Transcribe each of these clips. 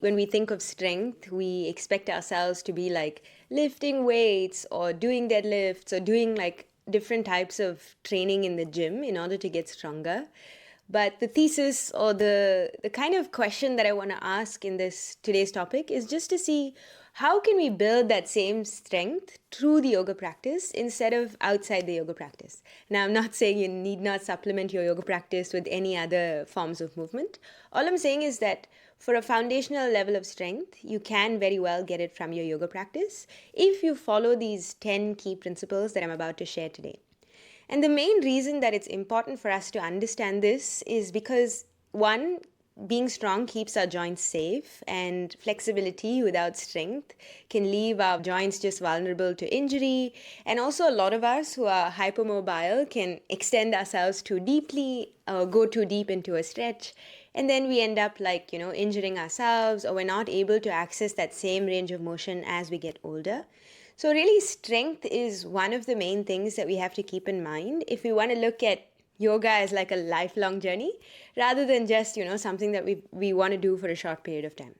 When we think of strength, we expect ourselves to be like lifting weights or doing deadlifts or doing like different types of training in the gym in order to get stronger. But the thesis or the kind of question that I want to ask in this today's topic is just to see how can we build that same strength through the yoga practice instead of outside the yoga practice. Now, I'm not saying you need not supplement your yoga practice with any other forms of movement. All I'm saying is that for a foundational level of strength, you can very well get it from your yoga practice if you follow these 10 key principles that I'm about to share today. And the main reason that it's important for us to understand this is because, one, being strong keeps our joints safe, and flexibility without strength can leave our joints just vulnerable to injury. And also, a lot of us who are hypermobile can extend ourselves too deeply or go too deep into a stretch. And then we end up injuring ourselves, or we're not able to access that same range of motion as we get older. So, really, strength is one of the main things that we have to keep in mind if we want to look at yoga as like a lifelong journey rather than just, something that we want to do for a short period of time.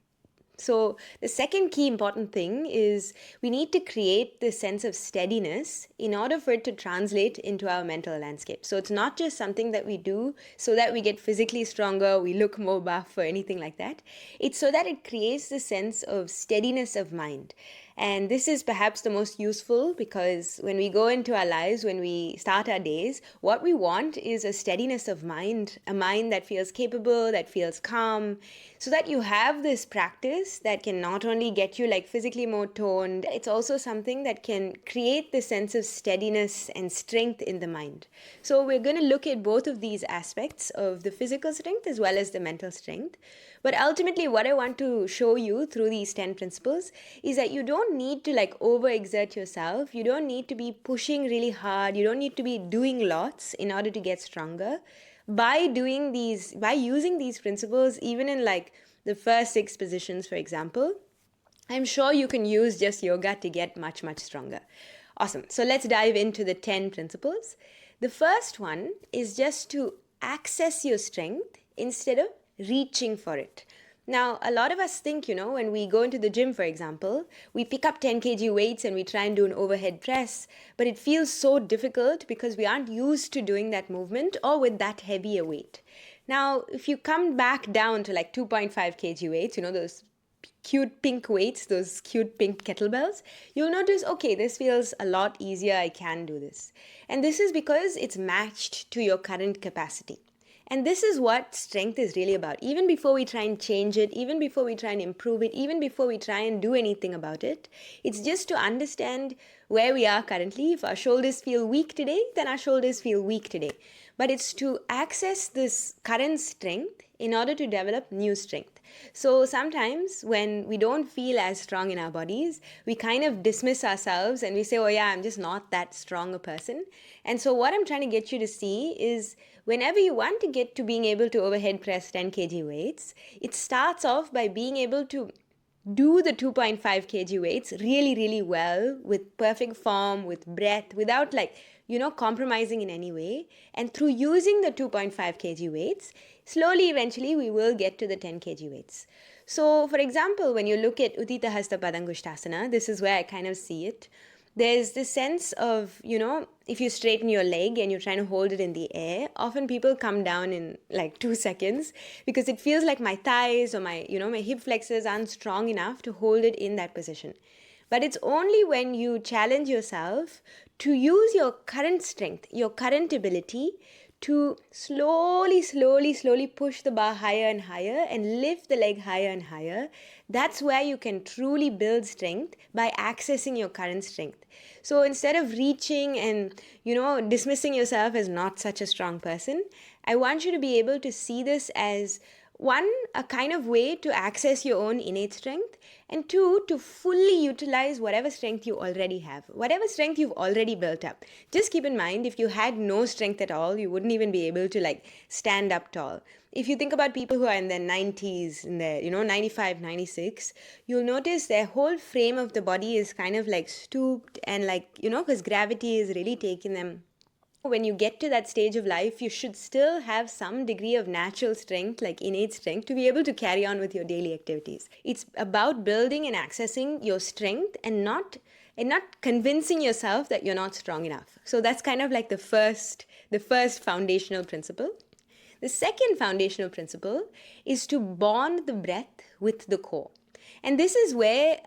So, the second key important thing is we need to create this sense of steadiness in order for it to translate into our mental landscape. So, it's not just something that we do so that we get physically stronger, we look more buff, or anything like that. It's so that it creates this sense of steadiness of mind. And this is perhaps the most useful because when we go into our lives, when we start our days, what we want is a steadiness of mind, a mind that feels capable, that feels calm, so that you have this practice that can not only get you like physically more toned, it's also something that can create the sense of steadiness and strength in the mind. So we're going to look at both of these aspects of the physical strength as well as the mental strength. But ultimately, what I want to show you through these 10 principles is that you don't need to like overexert yourself. You don't need to be pushing really hard. You don't need to be doing lots in order to get stronger. By using these principles, even in like the first 6 positions, for example, I'm sure you can use just yoga to get much, much stronger. Awesome. So let's dive into the 10 principles. The first one is just to access your strength instead of reaching for it. Now, a lot of us think, when we go into the gym, for example, we pick up 10 kg weights and we try and do an overhead press, but it feels so difficult because we aren't used to doing that movement or with that heavy a weight. Now, if you come back down to like 2.5 kg weights, those cute pink weights, those cute pink kettlebells, you'll notice, okay, this feels a lot easier, I can do this. And this is because it's matched to your current capacity. And this is what strength is really about. Even before we try and change it, even before we try and improve it, even before we try and do anything about it, it's just to understand where we are currently. If our shoulders feel weak today, then our shoulders feel weak today. But it's to access this current strength in order to develop new strength. So sometimes when we don't feel as strong in our bodies, we kind of dismiss ourselves and we say, oh yeah, I'm just not that strong a person. And so what I'm trying to get you to see is whenever you want to get to being able to overhead press 10 kg weights, it starts off by being able to do the 2.5 kg weights really, really well with perfect form, with breath, without compromising in any way. And through using the 2.5 kg weights, slowly, eventually, we will get to the 10 kg weights. So, for example, when you look at Uttita Hasta Padangushtasana, this is where I kind of see it. There's this sense of, if you straighten your leg and you're trying to hold it in the air, often people come down in like 2 seconds because it feels like my thighs or my hip flexors aren't strong enough to hold it in that position. But it's only when you challenge yourself to use your current strength, your current ability to slowly push the bar higher and higher and lift the leg higher and higher. That's where you can truly build strength by accessing your current strength. So instead of reaching and, dismissing yourself as not such a strong person, I want you to be able to see this as one, a kind of way to access your own innate strength, and two, to fully utilize whatever strength you already have, whatever strength you've already built up. Just keep in mind, if you had no strength at all, you wouldn't even be able to stand up tall. If you think about people who are in their 90s, in their 95, 96, you'll notice their whole frame of the body is kind of stooped and because gravity is really taking them When you get to that stage of life, you should still have some degree of natural strength, like innate strength, to be able to carry on with your daily activities. It's about building and accessing your strength and not convincing yourself that you're not strong enough. So that's kind of like the first foundational principle. The second foundational principle is to bond the breath with the core. And this is where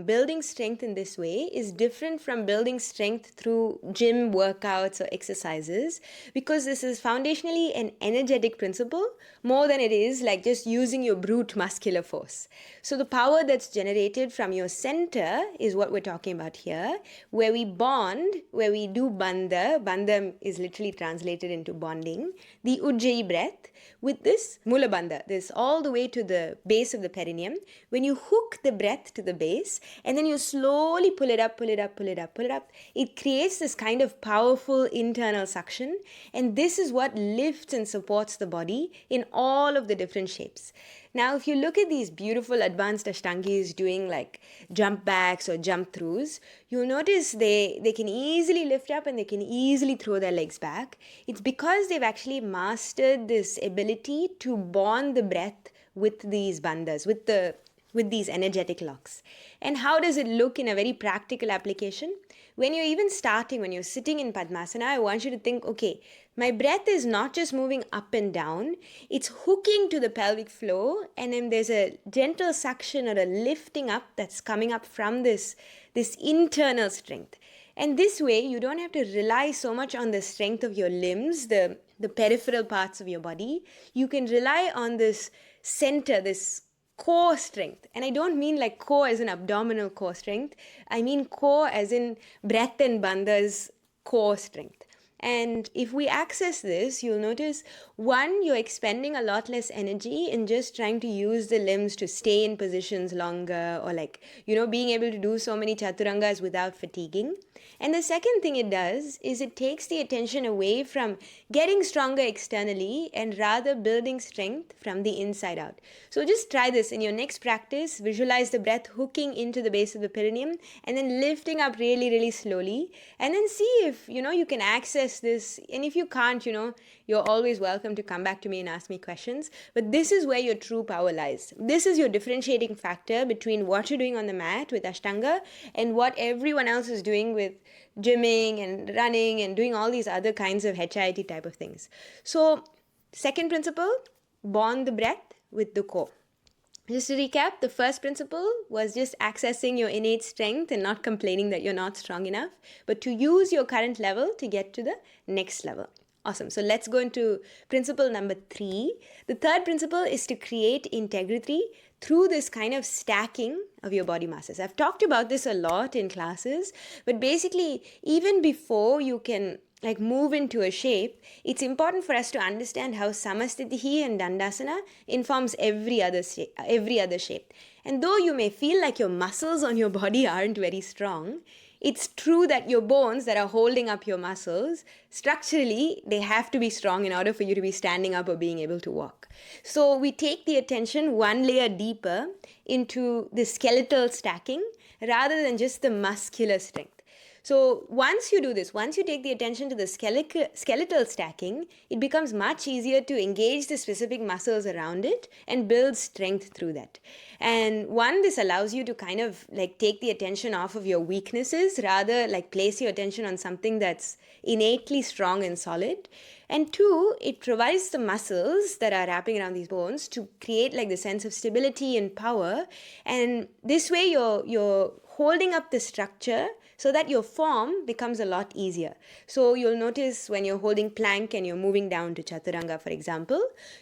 building strength in this way is different from building strength through gym workouts or exercises, because this is foundationally an energetic principle more than it is like just using your brute muscular force. So the power that's generated from your center is what we're talking about here, where we bond, where we do bandha is literally translated into bonding, the 𝐸𝐤𝐸 breath with this mula bandha, this all the way to the base of the perineum. When you hook the breath to the base and then you slowly pull it up, it creates this kind of powerful internal suction, and this is what lifts and supports the body in all of the different shapes. Now, if you look at these beautiful advanced Ashtangis doing like jump backs or jump throughs, you'll notice they can easily lift up and they can easily throw their legs back. It's because they've actually mastered this ability to bond the breath with these bandhas, with these energetic locks. And how does it look in a very practical application? When you're even starting, when you're sitting in Padmasana, I want you to think, okay, my breath is not just moving up and down, it's hooking to the pelvic floor, and then there's a gentle suction or a lifting up that's coming up from this internal strength. And this way, you don't have to rely so much on the strength of your limbs, the peripheral parts of your body. You can rely on this center, this core strength. And I don't mean like core as an abdominal core strength. I mean core as in breath and bandha's core strength. And if we access this, you'll notice, one, you're expending a lot less energy in just trying to use the limbs to stay in positions longer, or like, being able to do so many chaturangas without fatiguing. And the second thing it does is it takes the attention away from getting stronger externally and rather building strength from the inside out. So just try this in your next practice. Visualize the breath hooking into the base of the perineum and then lifting up really, really slowly. And then see if, you can access this. And if you can't, you're always welcome to come back to me and ask me questions. But this is where your true power lies. This is your differentiating factor between what you're doing on the mat with Ashtanga and what everyone else is doing with gymming and running and doing all these other kinds of HIIT type of things. So, second principle, bond the breath with the core. Just to recap, the first principle was just accessing your innate strength and not complaining that you're not strong enough, but to use your current level to get to the next level. Awesome. So let's go into principle number 3. The third principle is to create integrity through this kind of stacking of your body masses. I've talked about this a lot in classes, but basically, even before you can move into a shape, it's important for us to understand how Samastitihi and Dandasana informs every other shape. And though you may feel like your muscles on your body aren't very strong, it's true that your bones that are holding up your muscles, structurally, they have to be strong in order for you to be standing up or being able to walk. So we take the attention one layer deeper into the skeletal stacking rather than just the muscular strength. So once you do this, once you take the attention to the skeletal stacking, it becomes much easier to engage the specific muscles around it and build strength through that. And one, this allows you to kind of take the attention off of your weaknesses, rather place your attention on something that's innately strong and solid. And two, it provides the muscles that are wrapping around these bones to create the sense of stability and power. And this way you're holding up the structure so that your form becomes a lot easier. So you'll notice when you're holding plank and you're moving down to chaturanga, for example,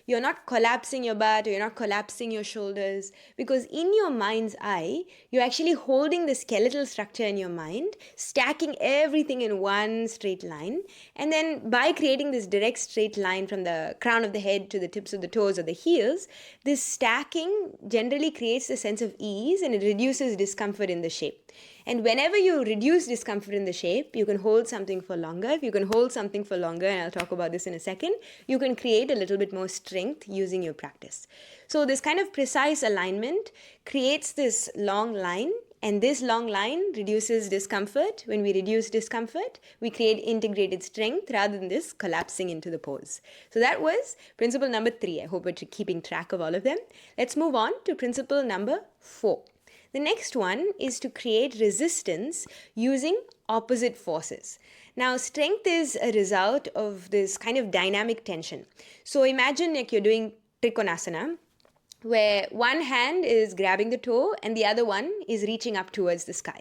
you're not collapsing your butt or you're not collapsing your shoulders, because in your mind's eye, you're actually holding the skeletal structure in your mind, stacking everything in one straight line. And then by creating this direct straight line from the crown of the head to the tips of the toes or the heels, this stacking generally creates a sense of ease and it reduces discomfort in the shape. And whenever you reduce discomfort in the shape, you can hold something for longer. If you can hold something for longer, and I'll talk about this in a second, you can create a little bit more strength using your practice. So this kind of precise alignment creates this long line and this long line reduces discomfort. When we reduce discomfort, we create integrated strength rather than this collapsing into the pose. So that was principle number 3. I hope we're keeping track of all of them. Let's move on to principle number 4. The next one is to create resistance using opposite forces. Now, strength is a result of this kind of dynamic tension. So imagine like you're doing Trikonasana, where one hand is grabbing the toe and the other one is reaching up towards the sky.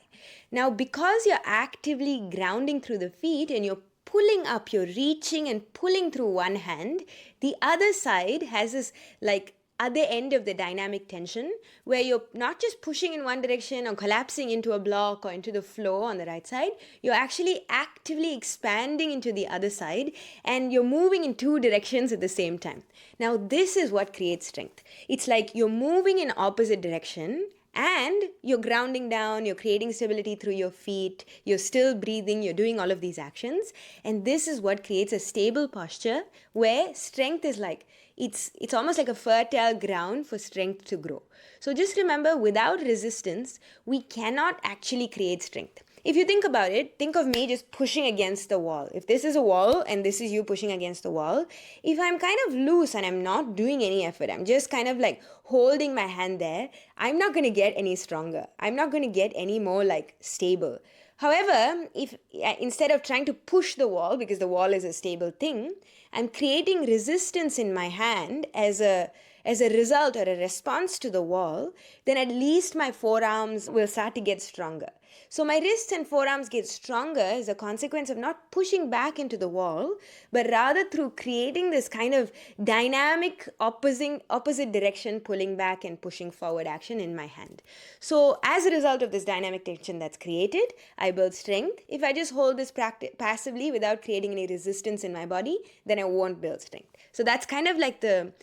Now, because you're actively grounding through the feet and you're pulling up, you're reaching and pulling through one hand, the other side has this like other end of the dynamic tension where you're not just pushing in one direction or collapsing into a block or into the floor on the right side, you're actually actively expanding into the other side and you're moving in two directions at the same time. Now, this is what creates strength. It's like you're moving in opposite direction and you're grounding down, you're creating stability through your feet, you're still breathing, you're doing all of these actions. And this is what creates a stable posture where strength is like, it's almost like a fertile ground for strength to grow. So just remember, without resistance, we cannot actually create strength. If you think about it, think of me just pushing against the wall. If this is a wall and this is you pushing against the wall, if I'm kind of loose and I'm not doing any effort, I'm just kind of like holding my hand there, I'm not going to get any stronger. I'm not going to get any more like stable. However, if instead of trying to push the wall, because the wall is a stable thing, I'm creating resistance in my hand as a result or a response to the wall, then at least my forearms will start to get stronger. So my wrists and forearms get stronger as a consequence of not pushing back into the wall, but rather through creating this kind of dynamic opposite direction, pulling back and pushing forward action in my hand. So as a result of this dynamic tension that's created, I build strength. If I just hold this passively without creating any resistance in my body, then I won't build strength. So that's kind of like the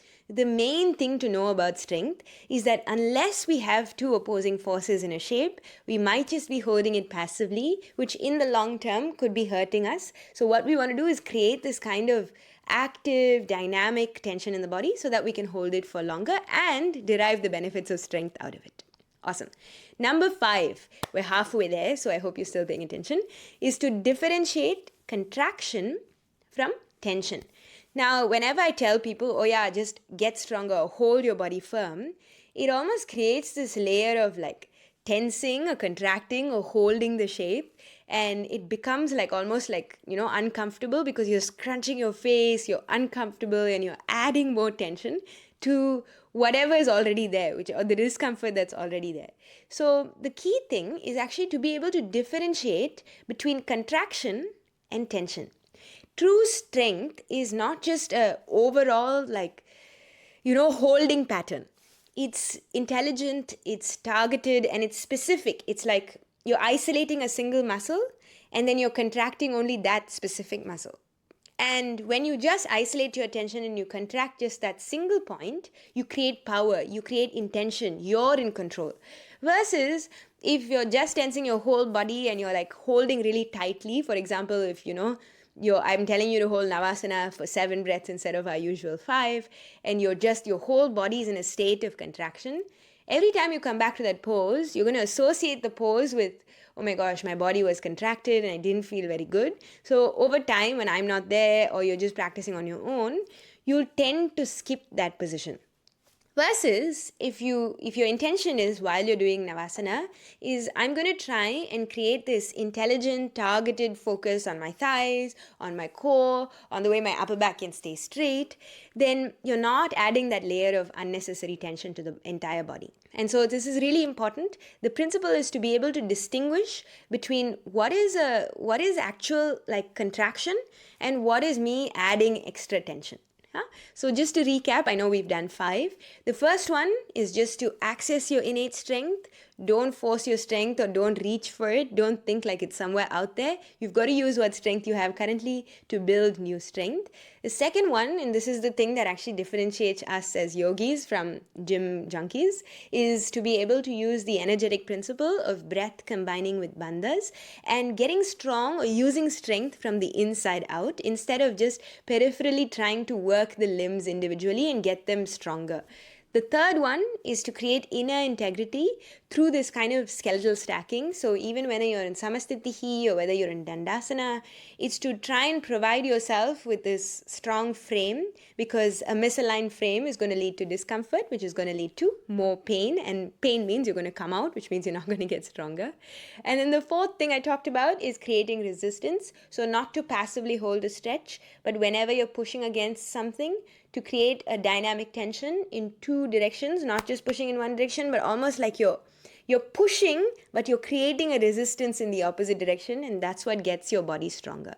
main thing to know about strength is that unless we have two opposing forces in a shape, we might just be holding it passively, which in the long term could be hurting us. So what we want to do is create this kind of active, dynamic tension in the body so that we can hold it for longer and derive the benefits of strength out of it. Awesome. Number 5, we're halfway there, so I hope you're still paying attention, is to differentiate contraction from tension. Now, whenever I tell people, oh yeah, just get stronger, or hold your body firm, it almost creates this layer of like tensing or contracting or holding the shape. And it becomes like almost like, uncomfortable because you're scrunching your face, you're uncomfortable and you're adding more tension to whatever is already there, or the discomfort that's already there. So the key thing is actually to be able to differentiate between contraction and tension. True strength is not just a overall holding pattern. It's intelligent, it's targeted, and it's specific. It's like you're isolating a single muscle and then you're contracting only that specific muscle. And when you just isolate your attention and you contract just that single point, you create power, you create intention, you're in control. Versus if you're just tensing your whole body and you're like holding really tightly, for example, if I'm telling you to hold Navasana for 7 breaths instead of our usual 5, and your whole body is in a state of contraction. Every time you come back to that pose, you're going to associate the pose with, oh my gosh, my body was contracted and I didn't feel very good. So over time, when I'm not there or you're just practicing on your own, you'll tend to skip that position. Versus if your intention is while you're doing Navasana is I'm going to try and create this intelligent, targeted focus on my thighs, on my core, on the way my upper back can stay straight, then you're not adding that layer of unnecessary tension to the entire body. And so this is really important. The principle is to be able to distinguish between what is actual like contraction and what is me adding extra tension. So just to recap, I know we've done 5. The first one is just to access your innate strength. Don't force your strength or don't reach for it. Don't think like it's somewhere out there. You've got to use what strength you have currently to build new strength. The second one, and this is the thing that actually differentiates us as yogis from gym junkies, is to be able to use the energetic principle of breath combining with bandhas and getting strong or using strength from the inside out instead of just peripherally trying to work the limbs individually and get them stronger. The third one is to create inner integrity through this kind of skeletal stacking. So even whether you're in Samastitihi or whether you're in Dandasana, it's to try and provide yourself with this strong frame, because a misaligned frame is going to lead to discomfort, which is going to lead to more pain. And pain means you're going to come out, which means you're not going to get stronger. And then the fourth thing I talked about is creating resistance. So not to passively hold a stretch, but whenever you're pushing against something, to create a dynamic tension in two directions, not just pushing in one direction, but almost like you're pushing, but you're creating a resistance in the opposite direction, and that's what gets your body stronger.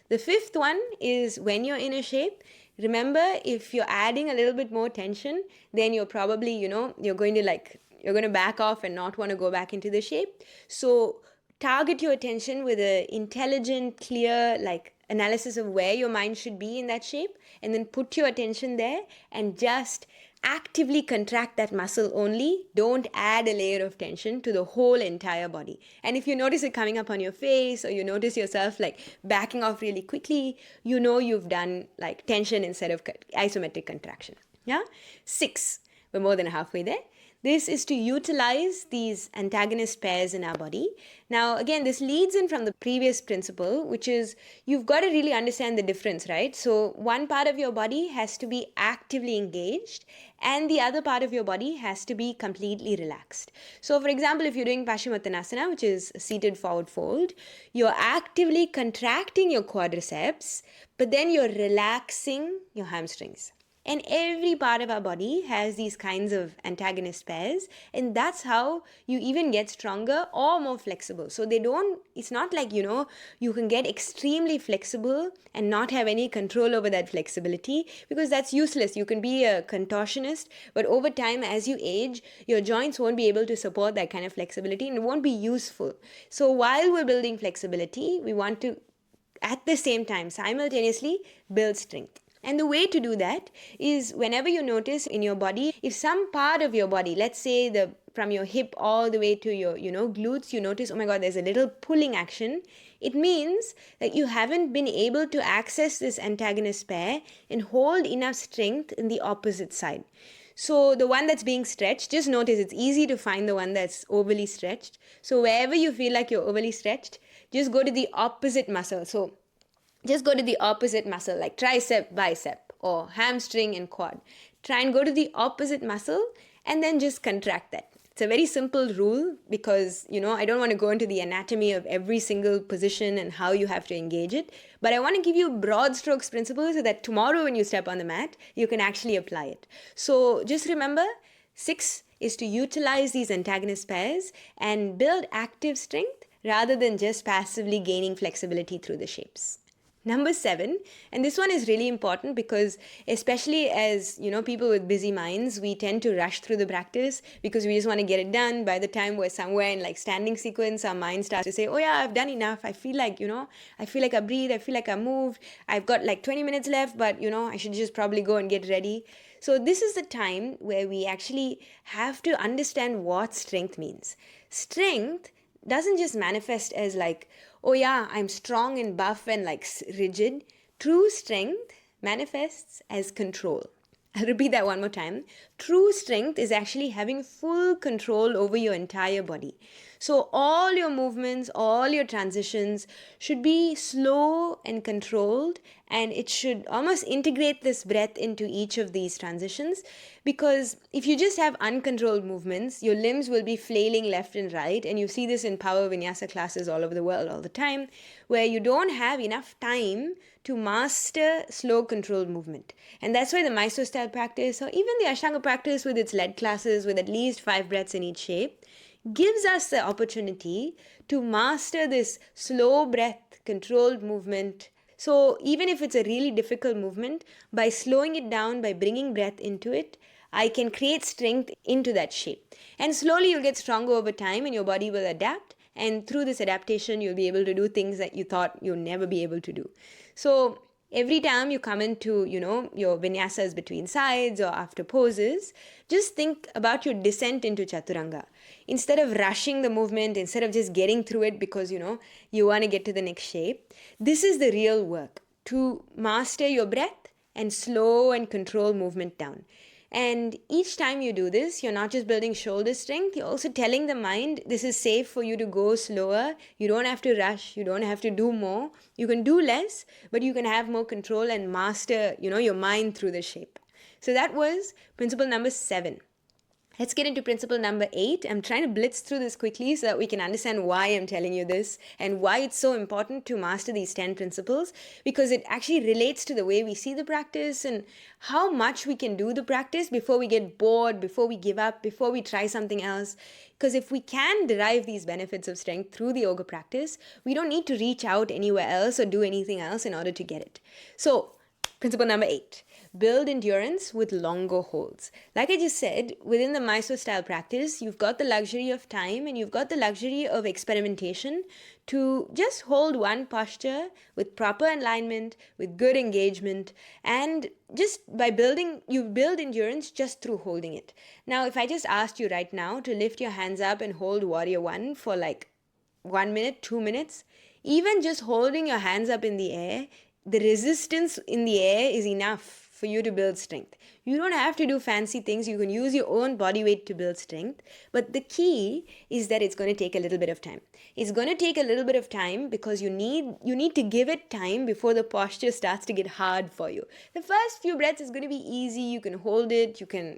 The fifth one is when you're in a shape, remember, if you're adding a little bit more tension, then you're probably, you're going to back off and not want to go back into the shape. So target your attention with an intelligent, clear, analysis of where your mind should be in that shape, and then put your attention there and just actively contract that muscle only. Don't add a layer of tension to the whole entire body. And if you notice it coming up on your face, or you notice yourself backing off really quickly, you've done tension instead of isometric contraction. Yeah? 6. We're more than halfway there. This is to utilize these antagonist pairs in our body. Now, again, this leads in from the previous principle, which is you've got to really understand the difference, right? So one part of your body has to be actively engaged, and the other part of your body has to be completely relaxed. So, for example, if you're doing Paschimottanasana, which is seated forward fold, you're actively contracting your quadriceps, but then you're relaxing your hamstrings. And every part of our body has these kinds of antagonist pairs, and that's how you even get stronger or more flexible. So it's not like, you can get extremely flexible and not have any control over that flexibility, because that's useless. You can be a contortionist, but over time, as you age, your joints won't be able to support that kind of flexibility, and it won't be useful. So while we're building flexibility, we want to, at the same time, simultaneously build strength. And the way to do that is, whenever you notice in your body, if some part of your body, let's say from your hip all the way to your, glutes, you notice, oh my God, there's a little pulling action, it means that you haven't been able to access this antagonist pair and hold enough strength in the opposite side. So the one that's being stretched, just notice it's easy to find the one that's overly stretched. So wherever you feel like you're overly stretched, just go to the opposite muscle. So just go to the opposite muscle, like tricep, bicep, or hamstring and quad. Try and go to the opposite muscle and then just contract that. It's a very simple rule, because, I don't want to go into the anatomy of every single position and how you have to engage it. But I want to give you broad strokes principles so that tomorrow when you step on the mat, you can actually apply it. So just remember, 6 is to utilize these antagonist pairs and build active strength rather than just passively gaining flexibility through the shapes. Number 7, and this one is really important, because especially as, people with busy minds, we tend to rush through the practice because we just want to get it done. By the time we're somewhere in standing sequence, our mind starts to say, oh yeah, I've done enough. I feel like, I feel like I breathe. I feel like I moved. I've got 20 minutes left, but, I should just probably go and get ready. So this is the time where we actually have to understand what strength means. Strength doesn't just manifest as oh yeah, I'm strong and buff and rigid. True strength manifests as control. I'll repeat that one more time. True strength is actually having full control over your entire body. So all your movements, all your transitions should be slow and controlled, and it should almost integrate this breath into each of these transitions, because if you just have uncontrolled movements, your limbs will be flailing left and right, and you see this in power vinyasa classes all over the world all the time, where you don't have enough time to master slow controlled movement. And that's why the Mysore style practice, or even the Ashtanga practice with its lead classes with at least 5 breaths in each shape, gives us the opportunity to master this slow breath, controlled movement. So even if it's a really difficult movement, by slowing it down, by bringing breath into it, I can create strength into that shape. And slowly you'll get stronger over time, and your body will adapt. And through this adaptation, you'll be able to do things that you thought you'll never be able to do. So every time you come into, your vinyasas between sides or after poses, just think about your descent into chaturanga. Instead of rushing the movement, instead of just getting through it because, you want to get to the next shape, this is the real work, to master your breath and slow and control movement down. And each time you do this, you're not just building shoulder strength, you're also telling the mind this is safe for you to go slower. You don't have to rush, you don't have to do more. You can do less, but you can have more control and master, your mind through the shape. So that was principle number 7. Let's get into principle number 8. I'm trying to blitz through this quickly so that we can understand why I'm telling you this and why it's so important to master these 10 principles, because it actually relates to the way we see the practice and how much we can do the practice before we get bored, before we give up, before we try something else. Because if we can derive these benefits of strength through the yoga practice, we don't need to reach out anywhere else or do anything else in order to get it. So, principle number 8. Build endurance with longer holds. Like I just said, within the Mysore style practice, you've got the luxury of time and you've got the luxury of experimentation to just hold one posture with proper alignment, with good engagement, and just by building, you build endurance just through holding it. Now, if I just asked you right now to lift your hands up and hold Warrior 1 for like 1 minute, 2 minutes, even just holding your hands up in the air, the resistance in the air is enough for you to build strength. You don't have to do fancy things. You can use your own body weight to build strength. But the key is that it's going to take a little bit of time. It's going to take a little bit of time because you need to give it time before the posture starts to get hard for you. The first few breaths is going to be easy. You can hold it. You can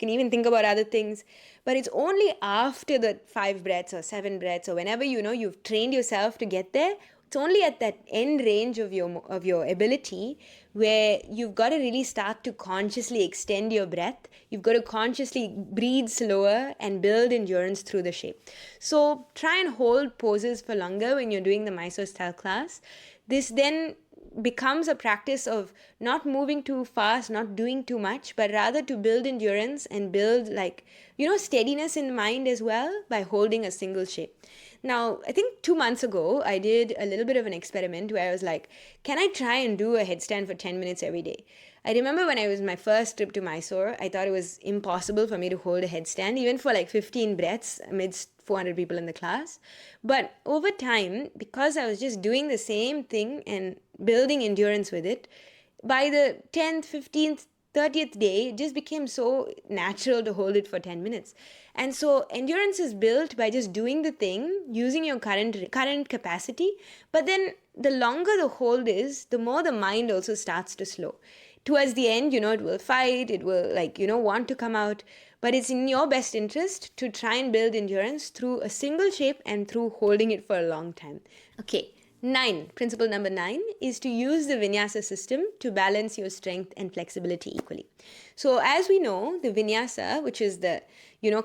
even think about other things. But it's only after the 5 breaths or 7 breaths or whenever you've trained yourself to get there, it's only at that end range of your ability where you've got to really start to consciously extend your breath. You've got to consciously breathe slower and build endurance through the shape. So try and hold poses for longer when you're doing the Mysore style class. This then becomes a practice of not moving too fast, not doing too much, but rather to build endurance and build steadiness in mind as well by holding a single shape. Now, I think 2 months ago, I did a little bit of an experiment where I was like, can I try and do a headstand for 10 minutes every day? I remember when I was my first trip to Mysore, I thought it was impossible for me to hold a headstand, even for like 15 breaths amidst 400 people in the class. But over time, because I was just doing the same thing and building endurance with it, by the 10th, 15th, 30th day, it just became so natural to hold it for 10 minutes. And so endurance is built by just doing the thing, using your current capacity. But then the longer the hold is, the more the mind also starts to slow. Towards the end, it will fight, it will want to come out. But it's in your best interest to try and build endurance through a single shape and through holding it for a long time. Okay. 9. Principle number 9 is to use the Vinyasa system to balance your strength and flexibility equally. So as we know, the Vinyasa, which is the,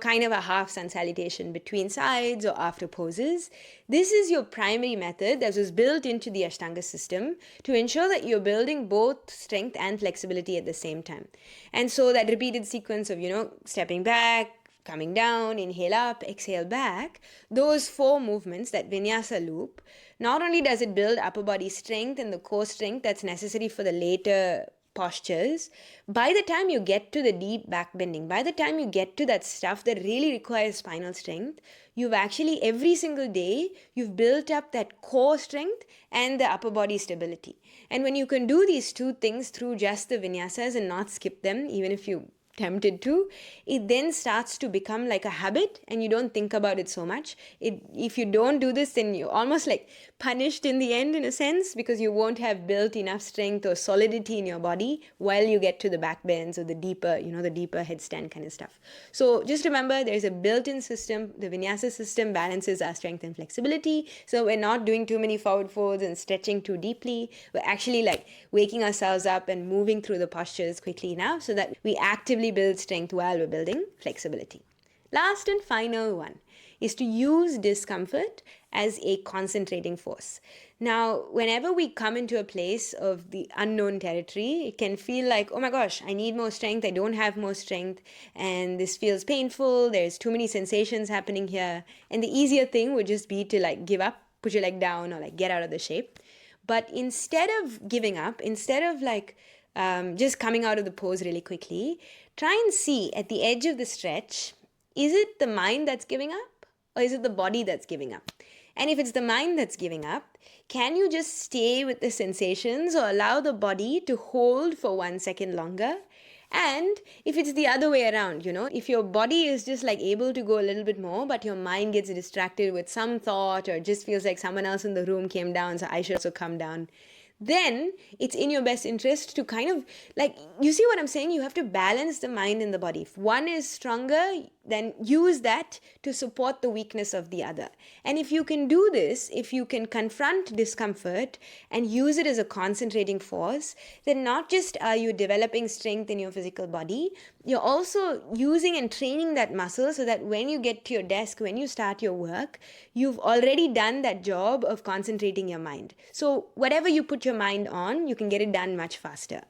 kind of a half sun salutation between sides or after poses, this is your primary method that was built into the Ashtanga system to ensure that you're building both strength and flexibility at the same time. And so that repeated sequence of, stepping back, coming down, inhale up, exhale back, those 4 movements, that Vinyasa loop, not only does it build upper body strength and the core strength that's necessary for the later postures, by the time you get to the deep back bending, by the time you get to that stuff that really requires spinal strength, you've actually, every single day, you've built up that core strength and the upper body stability. And when you can do these 2 things through just the Vinyasas and not skip them, even if you tempted to, it then starts to become like a habit and you don't think about it so much. If you don't do this, then you're almost like punished in the end, in a sense, because you won't have built enough strength or solidity in your body while you get to the back bends or the deeper headstand kind of stuff. So just remember, there's a built-in system. The Vinyasa system balances our strength and flexibility. So we're not doing too many forward folds and stretching too deeply. We're actually like waking ourselves up and moving through the postures quickly enough so that we actively build strength while we're building flexibility. Last and final one is to use discomfort as a concentrating force. Now, whenever we come into a place of the unknown territory, it can feel like, oh my gosh, I need more strength, I don't have more strength, and this feels painful, there's too many sensations happening here. And the easier thing would just be to like give up, put your leg down, or like get out of the shape. But instead of giving up, instead of like just coming out of the pose really quickly, try and see at the edge of the stretch, is it the mind that's giving up or is it the body that's giving up? And if it's the mind that's giving up, can you just stay with the sensations or allow the body to hold for 1 second longer And if it's the other way around, if your body is just like able to go a little bit more, but your mind gets distracted with some thought or just feels like someone else in the room came down, so I should also come down, then it's in your best interest to kind of like, you see what I'm saying? You have to balance the mind and the body. If one is stronger, then use that to support the weakness of the other. And if you can do this, if you can confront discomfort and use it as a concentrating force, then not just are you developing strength in your physical body, you're also using and training that muscle so that when you get to your desk, when you start your work, you've already done that job of concentrating your mind. So whatever you put your mind on, you can get it done much faster.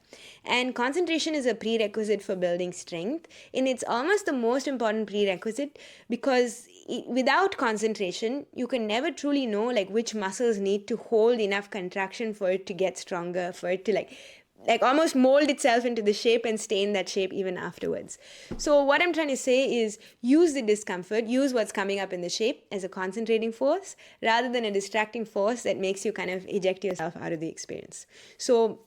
And concentration is a prerequisite for building strength, and it's almost the most important prerequisite, because without concentration you can never truly know like which muscles need to hold enough contraction for it to get stronger, for it to like almost mold itself into the shape and stay in that shape even afterwards. So what I'm trying to say is, use the discomfort, use what's coming up in the shape as a concentrating force rather than a distracting force that makes you kind of eject yourself out of the experience. So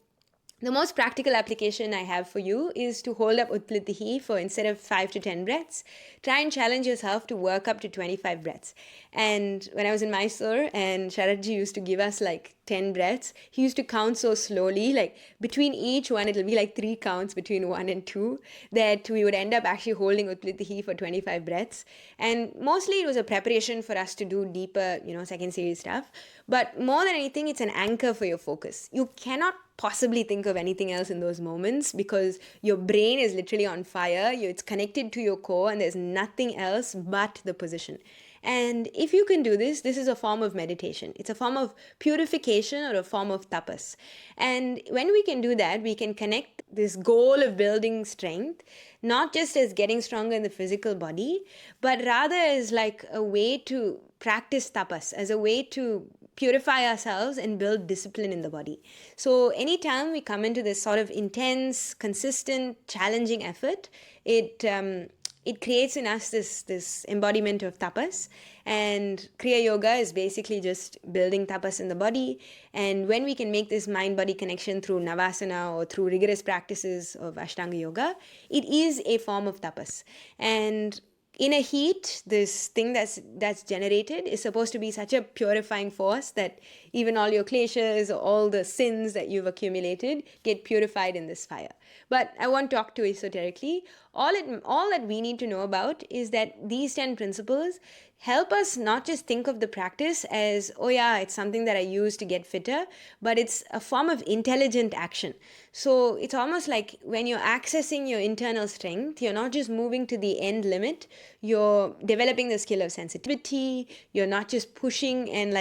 the most practical application I have for you is to hold up 𝐸𝐸𝐻 for, instead of 5 to 10 breaths, try and challenge yourself to work up to 25 breaths. And when I was in Mysore and Sharatji used to give us like 10 breaths, he used to count so slowly, like between each one, it'll be like 3 counts between 1 and 2, that we would end up actually holding 𝐸𝐸𝐻 for 25 breaths. And mostly it was a preparation for us to do deeper, second series stuff. But more than anything, it's an anchor for your focus. You cannot possibly think of anything else in those moments because your brain is literally on fire. It's connected to your core and there's nothing else but the position. And if you can do this, this is a form of meditation. It's a form of purification or a form of tapas. And when we can do that, we can connect this goal of building strength, not just as getting stronger in the physical body, but rather as like a way to practice tapas, as a way to purify ourselves and build discipline in the body. So anytime we come into this sort of intense, consistent, challenging effort, it creates in us this embodiment of tapas. And Kriya Yoga is basically just building tapas in the body. And when we can make this mind-body connection through Navasana or through rigorous practices of Ashtanga Yoga, it is a form of tapas. And in a heat, this thing that's generated is supposed to be such a purifying force that even all your kleshas or all the sins that you've accumulated get purified in this fire. But I won't talk too esoterically. All that we need to know about is that these 10 principles help us not just think of the practice as, oh yeah, it's something that I use to get fitter, but it's a form of intelligent action. So it's almost like when you're accessing your internal strength, you're not just moving to the end limit, you're developing the skill of sensitivity, you're not just pushing and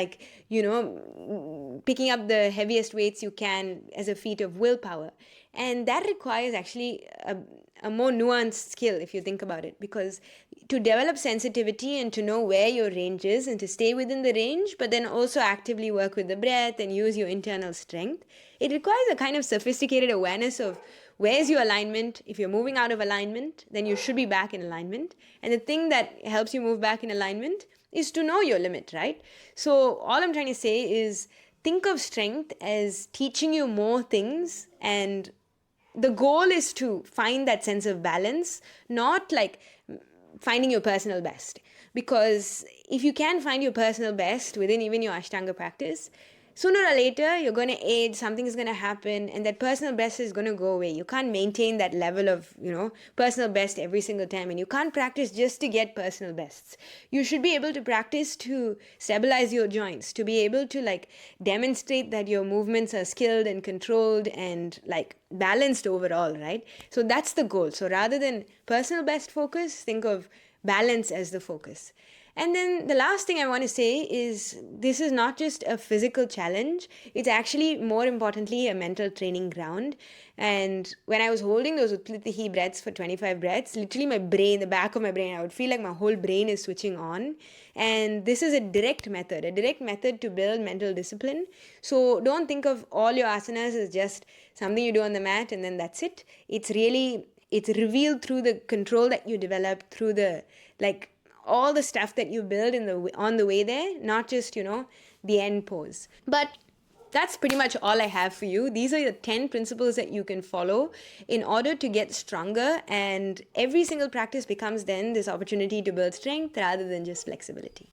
picking up the heaviest weights you can as a feat of willpower. And that requires actually a more nuanced skill if you think about it, because to develop sensitivity and to know where your range is and to stay within the range, but then also actively work with the breath and use your internal strength, it requires a kind of sophisticated awareness of where's your alignment. If you're moving out of alignment, then you should be back in alignment. And the thing that helps you move back in alignment is to know your limit, right? So all I'm trying to say is, think of strength as teaching you more things, and the goal is to find that sense of balance, not like finding your personal best. Because if you can find your personal best within even your Ashtanga practice, sooner or later you're going to age, something is going to happen, and that personal best is going to go away. You can't maintain that level of, personal best every single time, and you can't practice just to get personal bests. You should be able to practice to stabilize your joints, to be able to demonstrate that your movements are skilled and controlled and balanced overall, right? So that's the goal. So rather than personal best focus, think of balance as the focus. And then the last thing I want to say is, this is not just a physical challenge, it's actually more importantly a mental training ground. And when I was holding those 𝐸𝐸𝐻 breaths for 25 breaths, literally my brain, the back of my brain, I would feel like my whole brain is switching on. And this is a direct method to build mental discipline. So don't think of all your asanas as just something you do on the mat and then that's it. It's revealed through the control that you develop, through the all the stuff that you build on the way there, not just the end pose. But that's pretty much all I have for you. These are the 10 principles that you can follow in order to get stronger, and every single practice becomes then this opportunity to build strength rather than just flexibility.